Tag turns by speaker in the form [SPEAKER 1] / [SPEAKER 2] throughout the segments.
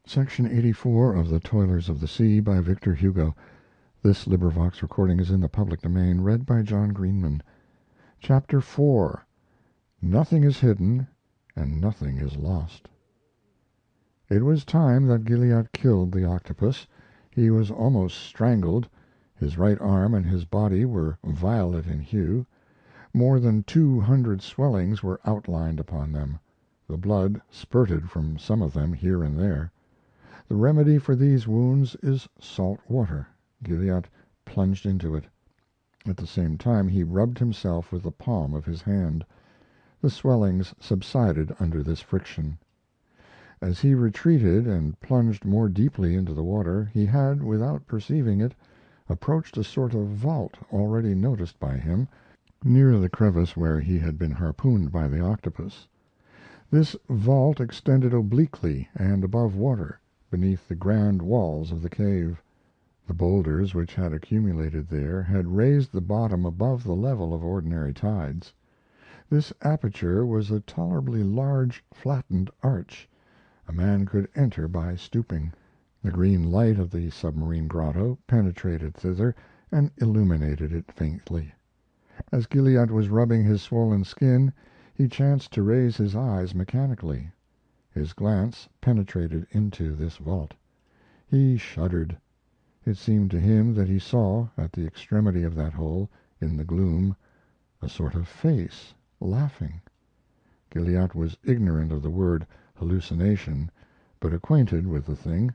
[SPEAKER 1] Section 84 of the Toilers of the Sea, by Victor Hugo. This recording is in the public domain. Read by John Greenman. Chapter 4. Nothing is hidden and nothing is lost. It was time that Gilliatt killed the octopus. He was almost strangled. His right arm and his body were violet in hue. More than 200 swellings were outlined upon them. The blood spurted from some of them here and there. The remedy for these wounds is salt water. Gilliatt plunged into it. At the same time he rubbed himself with the palm of his hand. The swellings subsided under this friction. As he retreated and plunged more deeply into the water, he had, without perceiving it, approached a sort of vault already noticed by him, near the crevice where he had been harpooned by the octopus. This vault extended obliquely and above water, beneath the grand walls of the cave. The boulders which had accumulated there had raised the bottom above the level of ordinary tides. This aperture was a tolerably large flattened arch. A man could enter by stooping. The green light of the submarine grotto penetrated thither and illuminated it faintly. As Gilliatt was rubbing his swollen skin, he chanced to raise his eyes mechanically. His glance penetrated into this vault. He shuddered. It seemed to him that he saw, at the extremity of that hole, in the gloom, a sort of face, laughing. Gilliatt was ignorant of the word hallucination, but acquainted with the thing.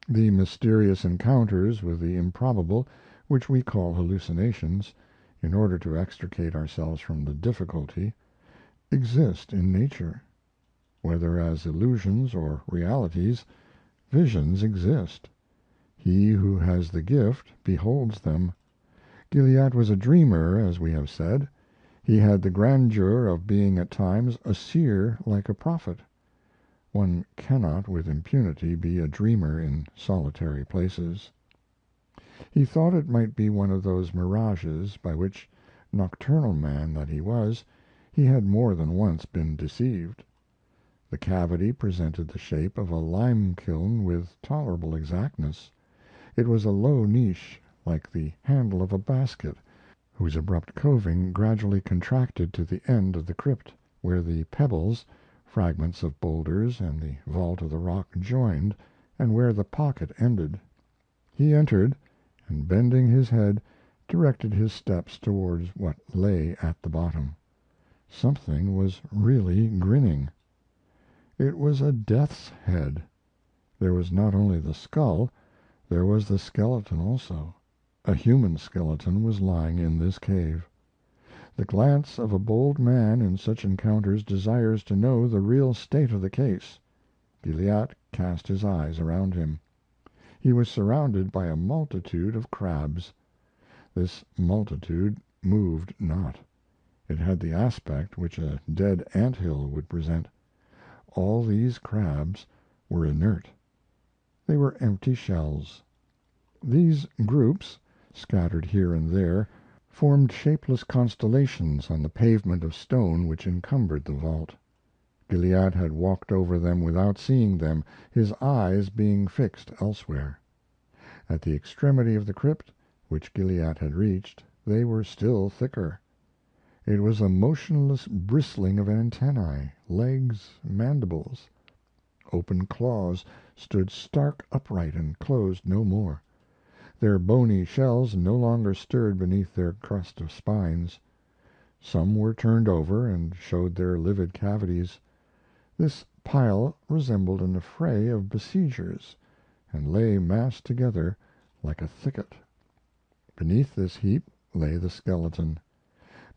[SPEAKER 1] The mysterious encounters with the improbable, which we call hallucinations, in order to extricate ourselves from the difficulty, exist in nature. Whether as illusions or realities, visions exist. He who has the gift beholds them. Gilliatt was a dreamer, as we have said. He had the grandeur of being at times a seer like a prophet. One cannot with impunity be a dreamer in solitary places. He thought it might be one of those mirages by which, nocturnal man that he was, he had more than once been deceived. The cavity presented the shape of a lime kiln with tolerable exactness. It was a low niche, like the handle of a basket, whose abrupt coving gradually contracted to the end of the crypt, where the pebbles, fragments of boulders, and the vault of the rock joined, and where the pocket ended. He entered, and bending his head, directed his steps towards what lay at the bottom. Something was really grinning. It was a death's head. There was not only the skull, there was the skeleton also. A human skeleton was lying in this cave. The glance of a bold man in such encounters desires to know the real state of the case. Gilliatt cast his eyes around him. He was surrounded by a multitude of crabs. This multitude moved not. It had the aspect which a dead ant-hill would present. All these crabs were inert. They were empty shells. These groups, scattered here and there, formed shapeless constellations on the pavement of stone which encumbered the vault. Gilliatt had walked over them without seeing them, his eyes being fixed elsewhere. At the extremity of the crypt, which Gilliatt had reached, they were still thicker. It was a motionless bristling of antennae, legs, mandibles. Open claws stood stark upright and closed no more. Their bony shells no longer stirred beneath their crust of spines. Some were turned over and showed their livid cavities. This pile resembled an affray of besiegers, and lay massed together like a thicket. Beneath this heap lay the skeleton.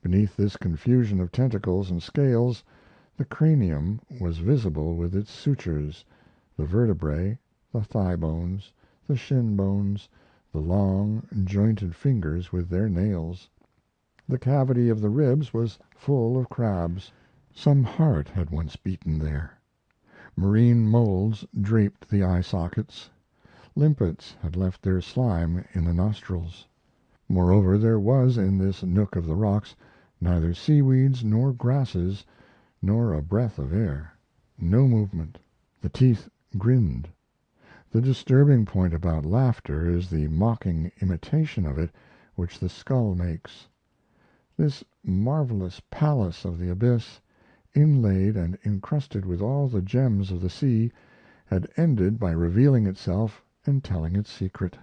[SPEAKER 1] Beneath this confusion of tentacles and scales the cranium was visible with its sutures, the vertebrae, the thigh bones, the shin bones, the long, jointed fingers with their nails. The cavity of the ribs was full of crabs. Some heart had once beaten there. Marine molds draped the eye sockets. Limpets had left their slime in the nostrils. Moreover, there was in this nook of the rocks neither seaweeds nor grasses, nor a breath of air. No movement. The teeth grinned. The disturbing point about laughter is the mocking imitation of it which the skull makes. This marvelous palace of the abyss, inlaid and encrusted with all the gems of the sea, had ended by revealing itself and telling its secret.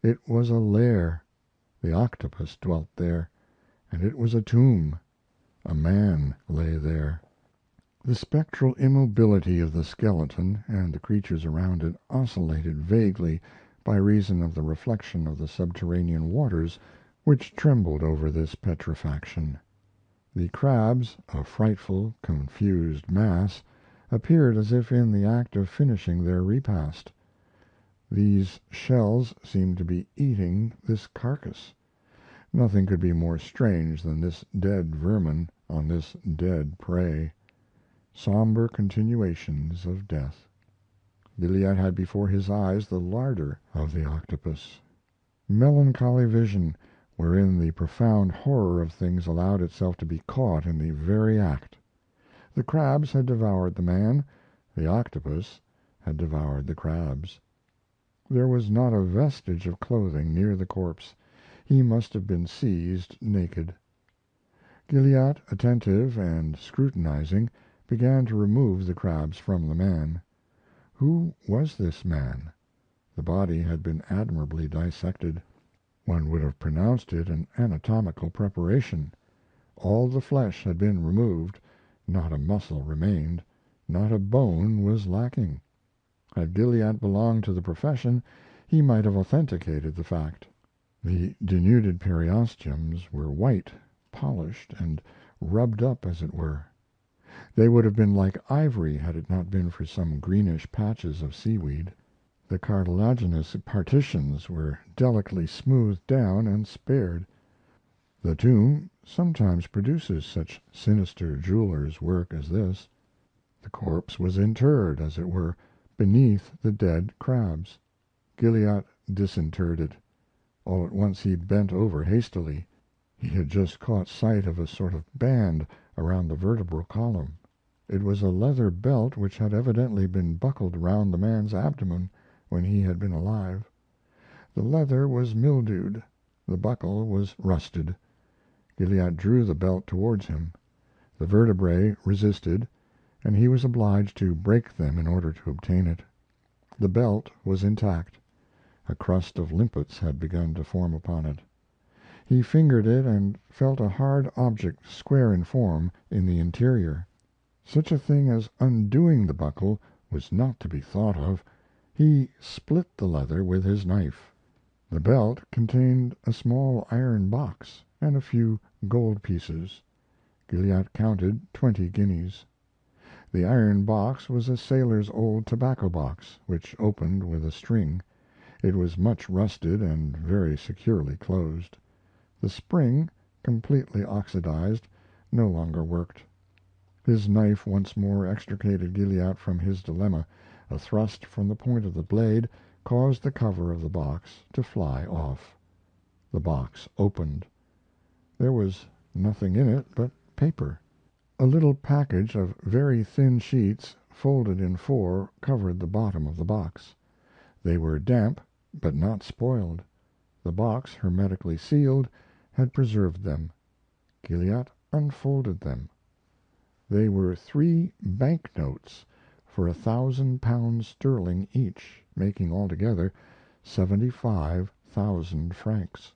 [SPEAKER 1] It was a lair. The octopus dwelt there, and it was a tomb. A man lay there. The spectral immobility of the skeleton and the creatures around it oscillated vaguely by reason of the reflection of the subterranean waters which trembled over this petrifaction. The crabs, a frightful, confused mass, appeared as if in the act of finishing their repast. These shells seemed to be eating this carcass. Nothing could be more strange than this dead vermin on this dead prey. Somber continuations of death. Gilliatt had before his eyes the larder of the octopus. Melancholy vision, wherein the profound horror of things allowed itself to be caught in the very act. The crabs had devoured the man, the octopus had devoured the crabs. There was not a vestige of clothing near the corpse. He must have been seized naked. Gilliatt, attentive and scrutinizing, began to remove the crabs from the man. Who was this man? The body had been admirably dissected. One would have pronounced it an anatomical preparation. All the flesh had been removed, not a muscle remained, not a bone was lacking. Had Gilliatt belonged to the profession, he might have authenticated the fact. The denuded periosteums were white, polished, and rubbed up, as it were. They would have been like ivory had it not been for some greenish patches of seaweed. The cartilaginous partitions were delicately smoothed down and spared. The tomb sometimes produces such sinister jeweler's work as this. The corpse was interred, as it were, beneath the dead crabs. Gilliatt disinterred it. All at once he bent over hastily. He had just caught sight of a sort of band around the vertebral column. It was a leather belt which had evidently been buckled around the man's abdomen when he had been alive. The leather was mildewed, the buckle was rusted. Gilliatt drew the belt towards him. The vertebrae resisted, and he was obliged to break them in order to obtain it. The belt was intact. A crust of limpets had begun to form upon it. He fingered it and felt a hard object, square in form, in the interior. Such a thing as undoing the buckle was not to be thought of. He split the leather with his knife. The belt contained a small iron box and a few gold pieces. Gilliatt counted 20 guineas. The iron box was a sailor's old tobacco box, which opened with a string. It was much rusted and very securely closed. The spring, completely oxidized, no longer worked. His knife once more extricated Gilliatt from his dilemma. A thrust from the point of the blade caused the cover of the box to fly off. The box opened. There was nothing in it but paper. A little package of very thin sheets, folded in 4, covered the bottom of the box. They were damp, but not spoiled. The box, hermetically sealed, had preserved them. Gilliatt unfolded them. They were 3 bank notes for £1,000 sterling each, making altogether 75,000 francs.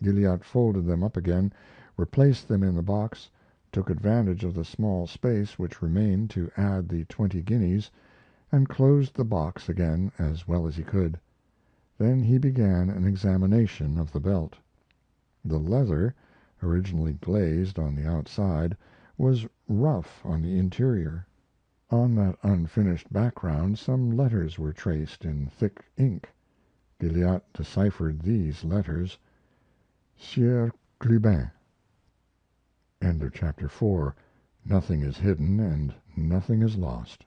[SPEAKER 1] Gilliatt folded them up again, replaced them in the box, took advantage of the small space which remained to add the 20 guineas, and closed the box again as well as he could. Then he began an examination of the belt. The leather, originally glazed on the outside, was rough on the interior. On that unfinished background some letters were traced in thick ink. Gilliatt deciphered these letters: Sieur Clubin. End of chapter 4. Nothing is hidden and nothing is lost.